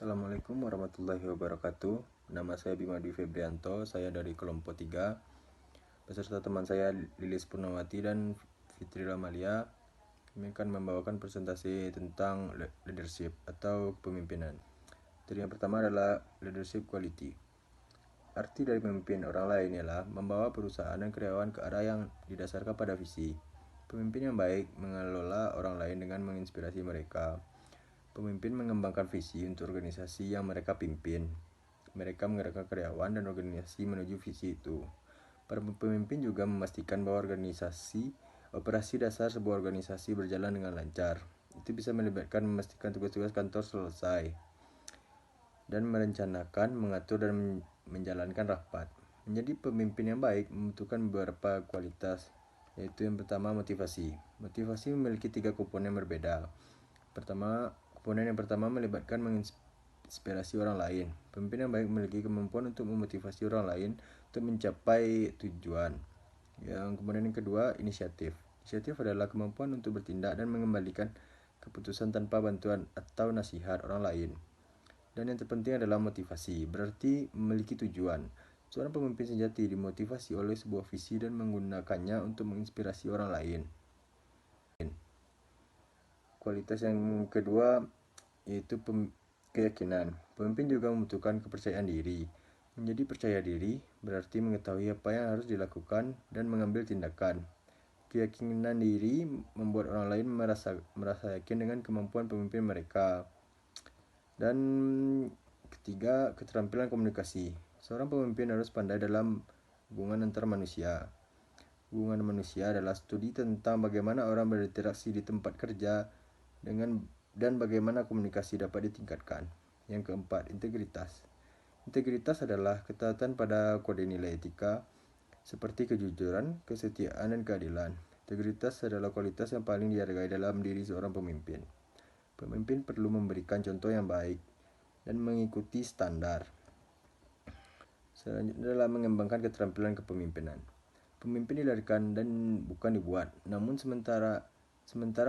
Assalamualaikum warahmatullahi wabarakatuh. Nama saya Bima Dwi Febrianto, saya dari kelompok 3. Beserta teman saya Lilis Purnawati dan Fitri Ramalia, kami akan membawakan presentasi tentang leadership atau kepemimpinan. Jadi yang pertama adalah leadership quality. Arti dari memimpin orang lain ialah membawa perusahaan dan karyawan ke arah yang didasarkan pada visi. Pemimpin yang baik mengelola orang lain dengan menginspirasi mereka. Pemimpin mengembangkan visi untuk organisasi yang mereka pimpin. Mereka menggerakkan karyawan dan organisasi menuju visi itu. Para pemimpin juga memastikan bahwa operasi dasar sebuah organisasi berjalan dengan lancar. Itu bisa melibatkan memastikan tugas-tugas kantor selesai dan merencanakan, mengatur, dan menjalankan rapat. Menjadi pemimpin yang baik membutuhkan beberapa kualitas, yaitu yang pertama motivasi. Motivasi memiliki 3 komponen berbeda. Komponen yang pertama melibatkan menginspirasi orang lain. Pemimpin yang baik memiliki kemampuan untuk memotivasi orang lain untuk mencapai tujuan. Yang kemudian yang kedua, inisiatif. Inisiatif adalah kemampuan untuk bertindak dan mengembalikan keputusan tanpa bantuan atau nasihat orang lain. Dan yang terpenting adalah motivasi, berarti memiliki tujuan. Seorang pemimpin sejati dimotivasi oleh sebuah visi dan menggunakannya untuk menginspirasi orang lain. Kualitas yang kedua yaitu keyakinan. Pemimpin juga membutuhkan kepercayaan diri. Menjadi percaya diri berarti mengetahui apa yang harus dilakukan dan mengambil tindakan. Keyakinan diri membuat orang lain merasa yakin dengan kemampuan pemimpin mereka. Dan ketiga, keterampilan komunikasi. Seorang pemimpin harus pandai dalam hubungan antar manusia. Hubungan manusia adalah studi tentang bagaimana orang berinteraksi di tempat kerja dan bagaimana komunikasi dapat ditingkatkan. Yang keempat, integritas. Integritas adalah ketaatan pada kode nilai etika seperti kejujuran, kesetiaan, dan keadilan. Integritas adalah kualitas yang paling dihargai dalam diri seorang pemimpin. Pemimpin perlu memberikan contoh yang baik dan mengikuti standar. Selanjutnya adalah mengembangkan keterampilan kepemimpinan. Pemimpin dilahirkan dan bukan dibuat. Namun sementara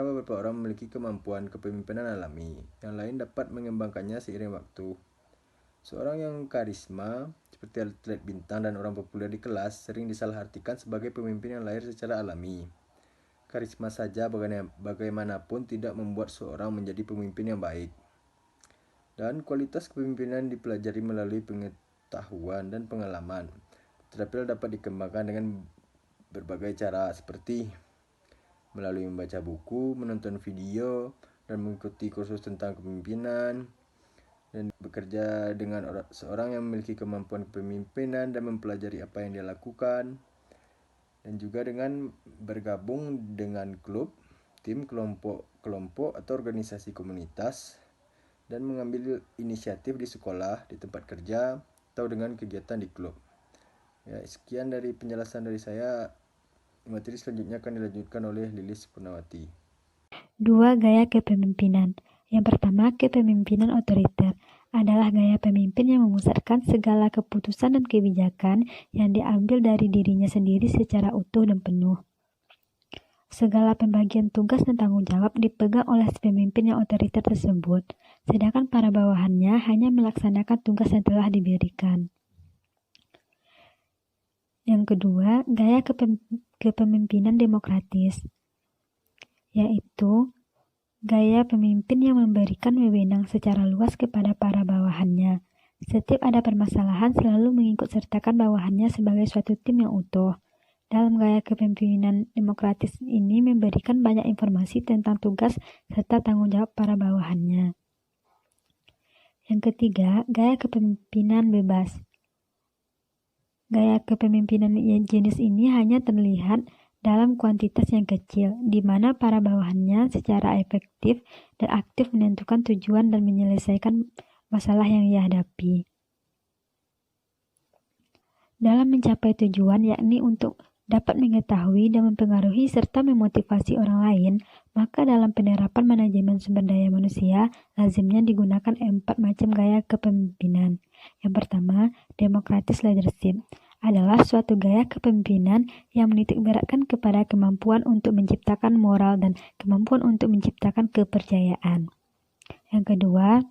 beberapa orang memiliki kemampuan kepemimpinan alami, yang lain dapat mengembangkannya seiring waktu. Seorang yang karisma, seperti atlet bintang dan orang populer di kelas, sering disalahartikan sebagai pemimpin yang lahir secara alami. Karisma saja bagaimanapun tidak membuat seorang menjadi pemimpin yang baik. Dan kualitas kepemimpinan dipelajari melalui pengetahuan dan pengalaman. Keterampilan dapat dikembangkan dengan berbagai cara, seperti melalui membaca buku, menonton video, dan mengikuti kursus tentang kepemimpinan, dan bekerja dengan seorang yang memiliki kemampuan kepemimpinan dan mempelajari apa yang dia lakukan, dan juga dengan bergabung dengan klub, tim, kelompok atau organisasi komunitas, dan mengambil inisiatif di sekolah, di tempat kerja, atau dengan kegiatan di klub. Ya, sekian dari penjelasan dari saya. Materi selanjutnya akan dilanjutkan oleh Lilis Purnawati. 2 gaya kepemimpinan. Yang pertama, kepemimpinan otoriter adalah gaya pemimpin yang memusatkan segala keputusan dan kebijakan yang diambil dari dirinya sendiri secara utuh dan penuh. Segala pembagian tugas dan tanggung jawab dipegang oleh si pemimpin yang otoriter tersebut, sedangkan para bawahannya hanya melaksanakan tugas yang telah diberikan. Yang kedua, gaya kepemimpinan demokratis, yaitu gaya pemimpin yang memberikan wewenang secara luas kepada para bawahannya. Setiap ada permasalahan selalu mengikut sertakan bawahannya sebagai suatu tim yang utuh. Dalam gaya kepemimpinan demokratis ini memberikan banyak informasi tentang tugas serta tanggung jawab para bawahannya. Yang ketiga, gaya kepemimpinan bebas. Gaya kepemimpinan jenis ini hanya terlihat dalam kuantitas yang kecil, di mana para bawahannya secara efektif dan aktif menentukan tujuan dan menyelesaikan masalah yang ia hadapi. Dalam mencapai tujuan, yakni untuk dapat mengetahui dan mempengaruhi serta memotivasi orang lain, maka dalam penerapan manajemen sumber daya manusia, lazimnya digunakan 4 macam gaya kepemimpinan. Yang pertama, democratic leadership adalah suatu gaya kepemimpinan yang menitik beratkan kepada kemampuan untuk menciptakan moral dan kemampuan untuk menciptakan kepercayaan. Yang kedua,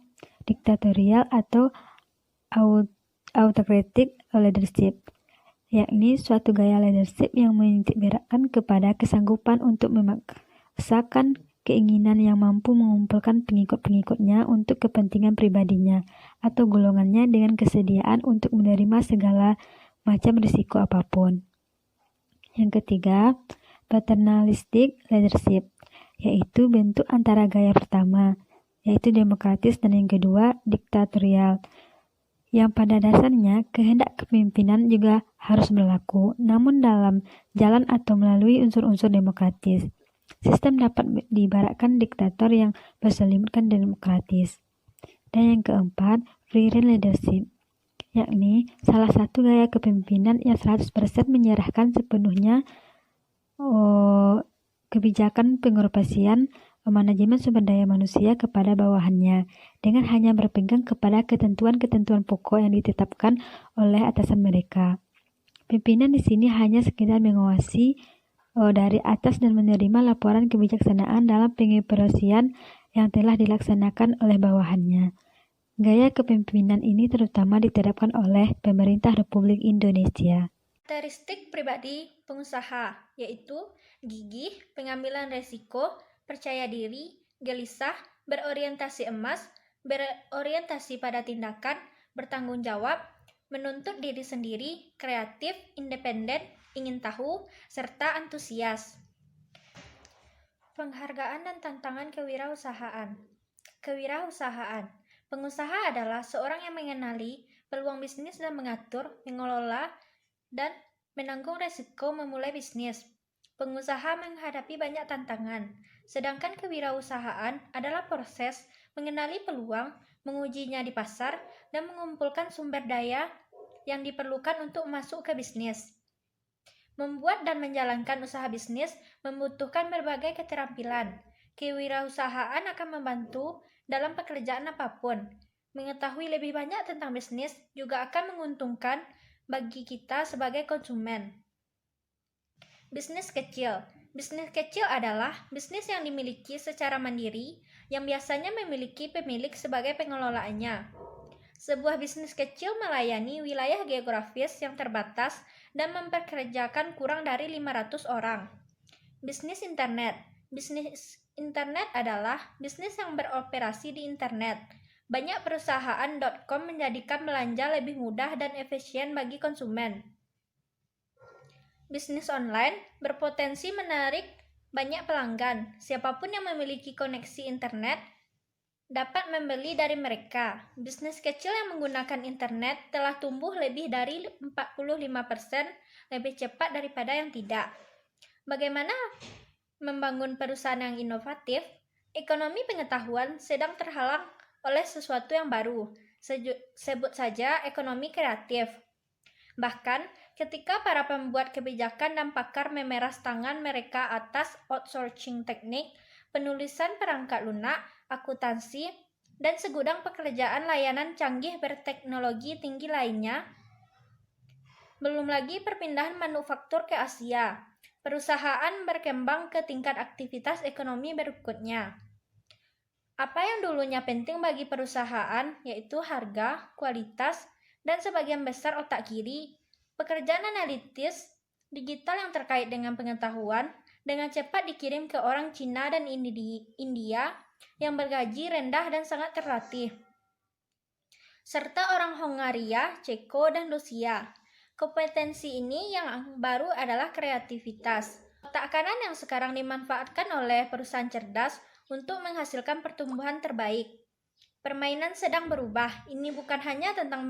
diktatorial atau autocratic leadership, yakni suatu gaya leadership yang menitikberatkan kepada kesanggupan untuk memaksakan keinginan yang mampu mengumpulkan pengikut-pengikutnya untuk kepentingan pribadinya atau golongannya dengan kesediaan untuk menerima segala macam risiko apapun. Yang ketiga, paternalistic leadership, yaitu bentuk antara gaya pertama, yaitu demokratis, dan yang kedua, diktatorial, yang pada dasarnya kehendak kepemimpinan juga harus berlaku, namun dalam jalan atau melalui unsur-unsur demokratis. Sistem dapat diibaratkan diktator yang berselimutkan demokratis. Dan yang keempat, free rein leadership, yakni salah satu gaya kepemimpinan yang 100% menyerahkan sepenuhnya kebijakan pengoperasian manajemen sumber daya manusia kepada bawahannya, dengan hanya berpegang kepada ketentuan-ketentuan pokok yang ditetapkan oleh atasan mereka. Pimpinan di sini hanya sekedar mengawasi dari atas dan menerima laporan kebijaksanaan dalam pengoperasian yang telah dilaksanakan oleh bawahannya. Gaya kepemimpinan ini terutama diterapkan oleh pemerintah Republik Indonesia. Karakteristik pribadi pengusaha yaitu gigih, pengambilan resiko, percaya diri, gelisah, berorientasi emas, berorientasi pada tindakan, bertanggung jawab, menuntut diri sendiri, kreatif, independen, ingin tahu, serta antusias. Penghargaan dan tantangan kewirausahaan. Kewirausahaan. Pengusaha adalah seorang yang mengenali peluang bisnis dan mengatur, mengelola, dan menanggung resiko memulai bisnis. Pengusaha menghadapi banyak tantangan, sedangkan kewirausahaan adalah proses mengenali peluang, mengujinya di pasar, dan mengumpulkan sumber daya yang diperlukan untuk masuk ke bisnis. Membuat dan menjalankan usaha bisnis membutuhkan berbagai keterampilan. Kewirausahaan akan membantu dalam pekerjaan apapun. Mengetahui lebih banyak tentang bisnis juga akan menguntungkan bagi kita sebagai konsumen. Bisnis kecil. Bisnis kecil adalah bisnis yang dimiliki secara mandiri, yang biasanya memiliki pemilik sebagai pengelolaannya. Sebuah bisnis kecil melayani wilayah geografis yang terbatas dan mempekerjakan kurang dari 500 orang. Bisnis internet. Bisnis internet adalah bisnis yang beroperasi di internet. Banyak perusahaan .com menjadikan belanja lebih mudah dan efisien bagi konsumen. Bisnis online berpotensi menarik banyak pelanggan. Siapapun yang memiliki koneksi internet dapat membeli dari mereka. Bisnis kecil yang menggunakan internet telah tumbuh lebih dari 45% lebih cepat daripada yang tidak. Bagaimana membangun perusahaan yang inovatif? Ekonomi pengetahuan sedang terhalang oleh sesuatu yang baru. Sebut saja ekonomi kreatif. Bahkan ketika para pembuat kebijakan dan pakar memeras tangan mereka atas outsourcing teknik, penulisan perangkat lunak, akuntansi, dan segudang pekerjaan layanan canggih berteknologi tinggi lainnya. Belum lagi perpindahan manufaktur ke Asia. Perusahaan berkembang ke tingkat aktivitas ekonomi berikutnya. Apa yang dulunya penting bagi perusahaan, yaitu harga, kualitas, dan sebagian besar otak kiri, pekerjaan analitis digital yang terkait dengan pengetahuan, dengan cepat dikirim ke orang Cina dan India yang bergaji rendah dan sangat terlatih, serta orang Hongaria, Ceko, dan Rusia. Kompetensi ini yang baru adalah kreativitas. Otak kanan yang sekarang dimanfaatkan oleh perusahaan cerdas untuk menghasilkan pertumbuhan terbaik. Permainan sedang berubah. Ini bukan hanya tentang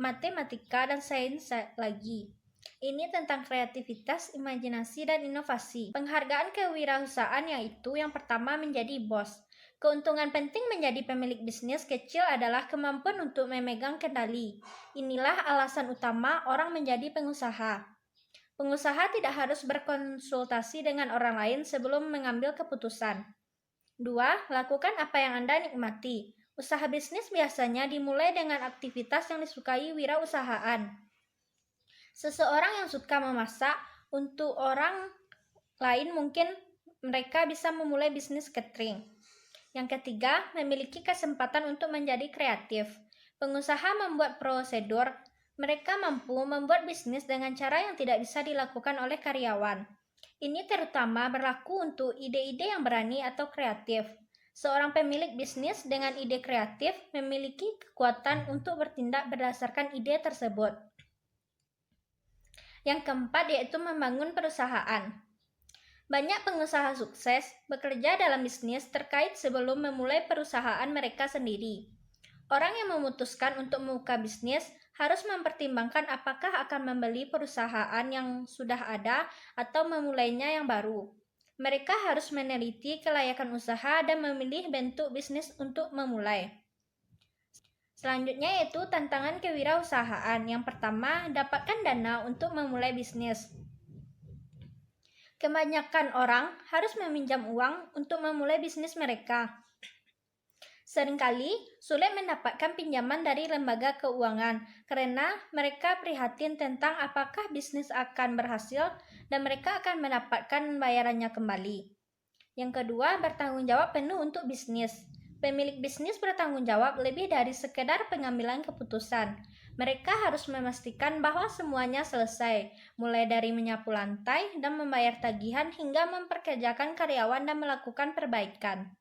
matematika dan sains lagi. Ini tentang kreativitas, imajinasi, dan inovasi. Penghargaan kewirausahaan yaitu yang pertama menjadi bos. Keuntungan penting menjadi pemilik bisnis kecil adalah kemampuan untuk memegang kendali. Inilah alasan utama orang menjadi pengusaha. Pengusaha tidak harus berkonsultasi dengan orang lain sebelum mengambil keputusan. 2. Lakukan apa yang Anda nikmati. Usaha bisnis biasanya dimulai dengan aktivitas yang disukai wirausahaan. Seseorang yang suka memasak untuk orang lain mungkin mereka bisa memulai bisnis catering. Yang ketiga, memiliki kesempatan untuk menjadi kreatif. Pengusaha membuat prosedur. Mereka mampu membuat bisnis dengan cara yang tidak bisa dilakukan oleh karyawan. Ini terutama berlaku untuk ide-ide yang berani atau kreatif. Seorang pemilik bisnis dengan ide kreatif memiliki kekuatan untuk bertindak berdasarkan ide tersebut. Yang keempat yaitu membangun perusahaan. Banyak pengusaha sukses bekerja dalam bisnis terkait sebelum memulai perusahaan mereka sendiri. Orang yang memutuskan untuk membuka bisnis harus mempertimbangkan apakah akan membeli perusahaan yang sudah ada atau memulainya yang baru. Mereka harus meneliti kelayakan usaha dan memilih bentuk bisnis untuk memulai. Selanjutnya yaitu tantangan kewirausahaan. Yang pertama, dapatkan dana untuk memulai bisnis. Kebanyakan orang harus meminjam uang untuk memulai bisnis mereka. Seringkali sulit mendapatkan pinjaman dari lembaga keuangan karena mereka prihatin tentang apakah bisnis akan berhasil dan mereka akan mendapatkan bayarannya kembali. Yang kedua, bertanggung jawab penuh untuk bisnis. Pemilik bisnis bertanggung jawab lebih dari sekedar pengambilan keputusan. Mereka harus memastikan bahwa semuanya selesai, mulai dari menyapu lantai dan membayar tagihan hingga memperkerjakan karyawan dan melakukan perbaikan.